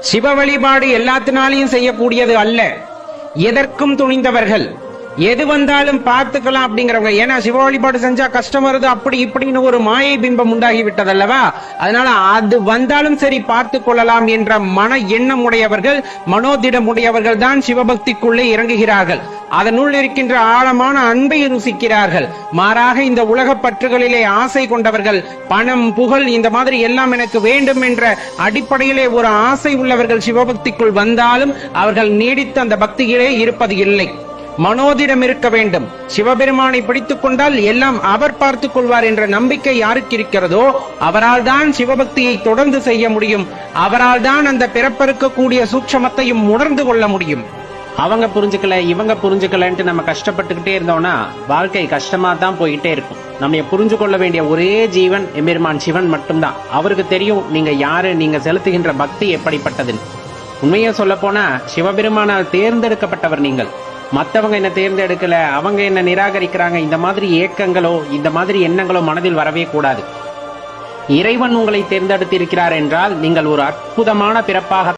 சிவ வழிபாடு எல்லாத்தினாலையும் செய்யக்கூடியது அல்ல. எதற்கும் துணிந்தவர்கள், எது வந்தாலும் பார்த்துக்கலாம் அப்படிங்கிறவங்க. ஏன்னா சிவ வழிபாடு செஞ்சா கஷ்டம் வருது அப்படி இப்படின்னு ஒரு மாயை பிம்பம் உண்டாகி விட்டதல்லவா. அதனால அது வந்தாலும் சரி பார்த்து கொள்ளலாம் என்ற மன எண்ணம் உடையவர்கள், மனோதிடம் உடையவர்கள் தான் சிவபக்திக்குள்ளே இறங்குகிறார்கள். அதனுள் இருக்கின்ற ஆழமான அன்பை ருசிக்கிறார்கள். மாறாக இந்த உலக பற்றுகளிலே ஆசை கொண்டவர்கள், பணம் புகழ் இந்த மாதிரி எல்லாம் எனக்கு வேண்டும் என்ற அடிப்படையிலே ஒரு ஆசை உள்ளவர்கள் சிவபக்திக்குள் வந்தாலும் அவர்கள் நீடித்து அந்த பக்தியிலே இருப்பது இல்லை. மனோதிடம் இருக்க வேண்டும். சிவபெருமானை பிடித்துக் கொண்டால் எல்லாம் அவர் பார்த்துக் கொள்வார் என்ற நம்பிக்கை யாருக்கு இருக்கிறதோ அவரால் தான் சிவபக்தியை தொடர்ந்து செய்ய முடியும். அவரால் தான் அந்த பிறப்பறுக்கக்கூடிய சூட்சமத்தையும் உணர்ந்து கொள்ள முடியும். அவங்க புரிஞ்சுக்கல இவங்க புரிஞ்சுக்கலன்ட்டு நம்ம கஷ்டப்பட்டுக்கிட்டே இருந்தோம்னா வாழ்க்கை கஷ்டமா தான் போயிட்டே இருக்கும். நம்ம புரிஞ்சு கொள்ள வேண்டிய ஒரே ஜீவன் எம்பெருமான் சிவன் மட்டும்தான். அவருக்கு தெரியும் நீங்க யாரு, நீங்க செலுத்துகின்ற பக்தி எப்படிப்பட்டதுன்னு. உண்மையை சொல்ல போனா சிவபெருமானால் தேர்ந்தெடுக்கப்பட்டவர் நீங்கள். மற்றவங்க என்ன தேர்ந்தெடுக்கல, அவங்க என்ன நிராகரிக்கிறாங்க, இந்த மாதிரி ஏக்கங்களோ இந்த மாதிரி எண்ணங்களோ மனதில் வரவே கூடாது. இறைவன் உங்களை தேர்ந்தெடுத்திருக்கிறார் என்றால் நீங்கள் ஒரு அற்புதமான பிறப்பாக